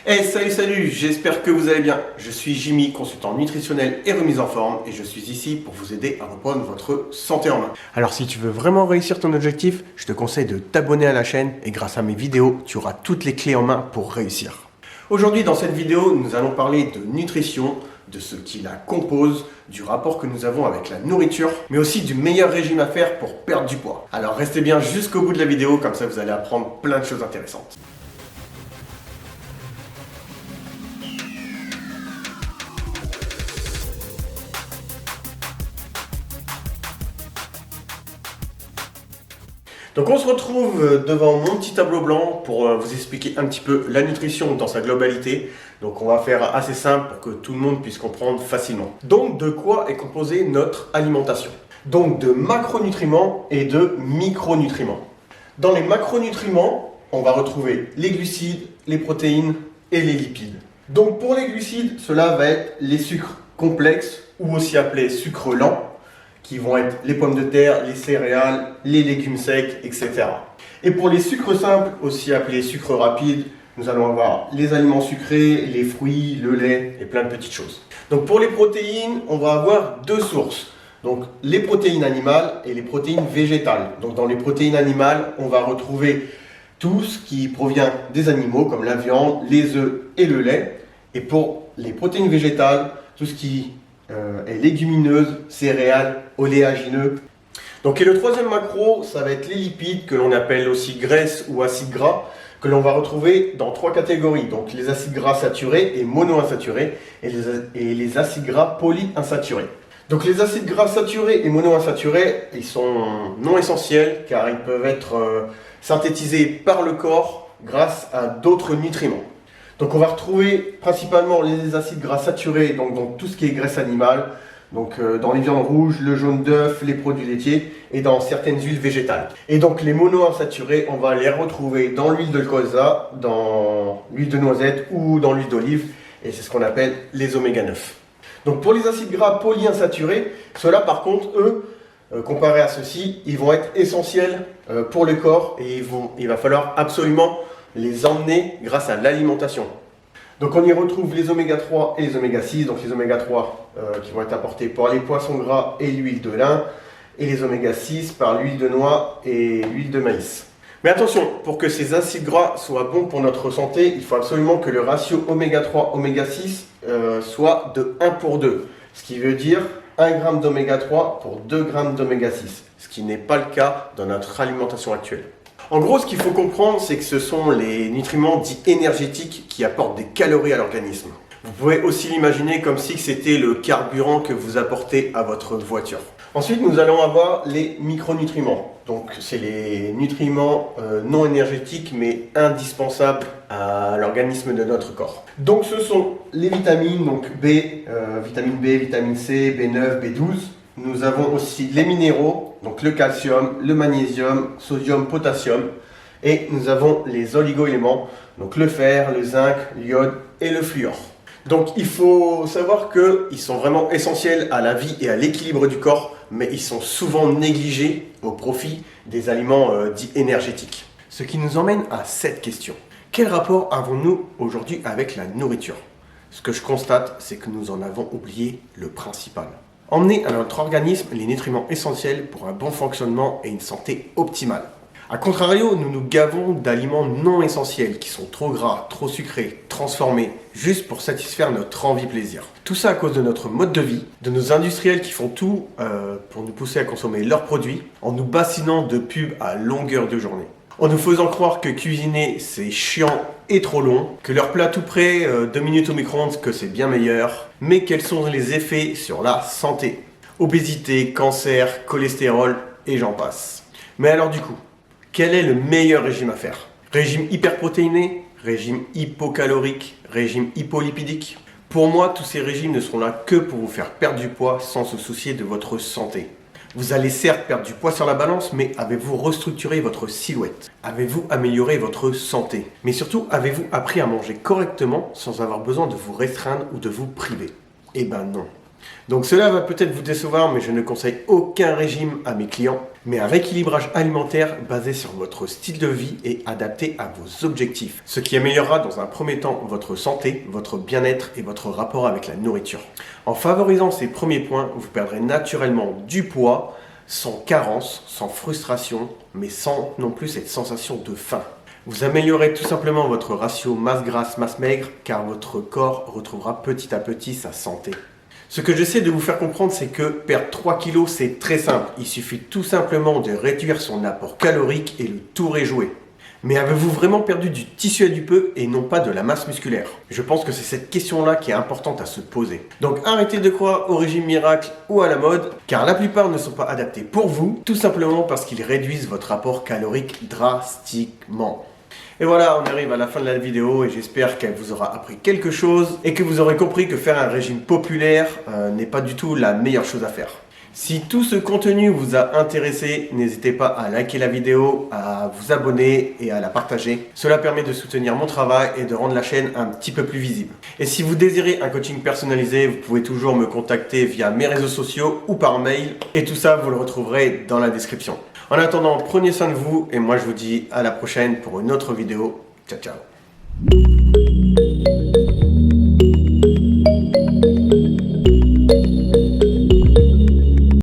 Hey, salut, j'espère que vous allez bien. Je suis Jimmy, consultant nutritionnel et remise en forme, et je suis ici pour vous aider à reprendre votre santé en main. Alors si tu veux vraiment réussir ton objectif, je te conseille de t'abonner à la chaîne, et grâce à mes vidéos, tu auras toutes les clés en main pour réussir. Aujourd'hui, dans cette vidéo, nous allons parler de nutrition, de ce qui la compose, du rapport que nous avons avec la nourriture, mais aussi du meilleur régime à faire pour perdre du poids. Alors restez bien jusqu'au bout de la vidéo, comme ça vous allez apprendre plein de choses intéressantes. Donc on se retrouve devant mon petit tableau blanc pour vous expliquer un petit peu la nutrition dans sa globalité. Donc on va faire assez simple pour que tout le monde puisse comprendre facilement. Donc de quoi est composée notre alimentation? Donc de macronutriments et de micronutriments. Dans les macronutriments, on va retrouver les glucides, les protéines et les lipides. Donc pour les glucides, cela va être les sucres complexes ou aussi appelés sucres lents, qui vont être les pommes de terre, les céréales, les légumes secs, etc. Et pour les sucres simples, aussi appelés sucres rapides, nous allons avoir les aliments sucrés, les fruits, le lait et plein de petites choses. Donc pour les protéines, on va avoir deux sources. Donc les protéines animales et les protéines végétales. Donc dans les protéines animales, on va retrouver tout ce qui provient des animaux comme la viande, les œufs et le lait. Et pour les protéines végétales, tout ce qui est légumineuse, céréales, oléagineux. Donc et le troisième macro, ça va être les lipides que l'on appelle aussi graisses ou acides gras, que l'on va retrouver dans trois catégories. Donc les acides gras saturés et monoinsaturés et les acides gras polyinsaturés. Donc les acides gras saturés et monoinsaturés, ils sont non essentiels car ils peuvent être synthétisés par le corps grâce à d'autres nutriments. Donc on va retrouver principalement les acides gras saturés, donc tout ce qui est graisse animale, donc dans les viandes rouges, le jaune d'œuf, les produits laitiers et dans certaines huiles végétales. Et donc les monoinsaturés, on va les retrouver dans l'huile de colza, dans l'huile de noisette ou dans l'huile d'olive, et c'est ce qu'on appelle les oméga 9. Donc pour les acides gras polyinsaturés, ceux-là par contre, eux, comparés à ceux-ci, ils vont être essentiels pour le corps et il va falloir absolument les emmener grâce à l'alimentation. Donc on y retrouve les oméga 3 et les oméga 6, donc les oméga 3 qui vont être apportés par les poissons gras et l'huile de lin, et les oméga 6 par l'huile de noix et l'huile de maïs. Mais attention, pour que ces acides gras soient bons pour notre santé, il faut absolument que le ratio oméga 3 oméga 6 soit de 1 pour 2, ce qui veut dire 1 g d'oméga 3 pour 2 g d'oméga 6, ce qui n'est pas le cas dans notre alimentation actuelle. En gros, ce qu'il faut comprendre, c'est que ce sont les nutriments dits énergétiques qui apportent des calories à l'organisme. Vous pouvez aussi l'imaginer comme si c'était le carburant que vous apportez à votre voiture. Ensuite, nous allons avoir les micronutriments. Donc, c'est les nutriments non énergétiques mais indispensables à l'organisme de notre corps. Donc, ce sont les vitamines, donc vitamine B, vitamine C, B9, B12. Nous avons aussi les minéraux, donc le calcium, le magnésium, sodium, potassium. Et nous avons les oligo-éléments, donc le fer, le zinc, l'iode et le fluor. Donc il faut savoir qu'ils sont vraiment essentiels à la vie et à l'équilibre du corps, mais ils sont souvent négligés au profit des aliments dits énergétiques. Ce qui nous emmène à cette question. Quel rapport avons-nous aujourd'hui avec la nourriture? Ce que je constate, c'est que nous en avons oublié le principal. Emmener à notre organisme les nutriments essentiels pour un bon fonctionnement et une santé optimale. A contrario, nous nous gavons d'aliments non essentiels qui sont trop gras, trop sucrés, transformés, juste pour satisfaire notre envie plaisir. Tout ça à cause de notre mode de vie, de nos industriels qui font tout pour nous pousser à consommer leurs produits, en nous bassinant de pubs à longueur de journée. En nous faisant croire que cuisiner c'est chiant et trop long, que leur plat tout prêt, 2 minutes au micro-ondes, que c'est bien meilleur, mais quels sont les effets sur la santé? Obésité, cancer, cholestérol et j'en passe. Mais alors du coup, quel est le meilleur régime à faire? Régime hyperprotéiné, régime hypocalorique, régime hypolipidique? Pour moi, tous ces régimes ne seront là que pour vous faire perdre du poids sans se soucier de votre santé. Vous allez certes perdre du poids sur la balance, mais avez-vous restructuré votre silhouette? Avez-vous amélioré votre santé? Mais surtout, avez-vous appris à manger correctement sans avoir besoin de vous restreindre ou de vous priver? Eh ben non. Donc cela va peut-être vous décevoir, mais je ne conseille aucun régime à mes clients, mais un rééquilibrage alimentaire basé sur votre style de vie et adapté à vos objectifs, ce qui améliorera dans un premier temps votre santé, votre bien-être et votre rapport avec la nourriture. En favorisant ces premiers points, vous perdrez naturellement du poids, sans carence, sans frustration, mais sans non plus cette sensation de faim. Vous améliorez tout simplement votre ratio masse grasse, masse maigre, car votre corps retrouvera petit à petit sa santé. Ce que j'essaie de vous faire comprendre, c'est que perdre 3 kilos, c'est très simple. Il suffit tout simplement de réduire son apport calorique et le tour est joué. Mais avez-vous vraiment perdu du tissu adipeux et non pas de la masse musculaire? Je pense que c'est cette question-là qui est importante à se poser. Donc arrêtez de croire au régime miracle ou à la mode, car la plupart ne sont pas adaptés pour vous, tout simplement parce qu'ils réduisent votre apport calorique drastiquement. Et voilà, on arrive à la fin de la vidéo et j'espère qu'elle vous aura appris quelque chose et que vous aurez compris que faire un régime populaire n'est pas du tout la meilleure chose à faire. Si tout ce contenu vous a intéressé, n'hésitez pas à liker la vidéo, à vous abonner et à la partager. Cela permet de soutenir mon travail et de rendre la chaîne un petit peu plus visible. Et si vous désirez un coaching personnalisé, vous pouvez toujours me contacter via mes réseaux sociaux ou par mail. Et tout ça, vous le retrouverez dans la description. En attendant, prenez soin de vous et moi je vous dis à la prochaine pour une autre vidéo. Ciao, ciao.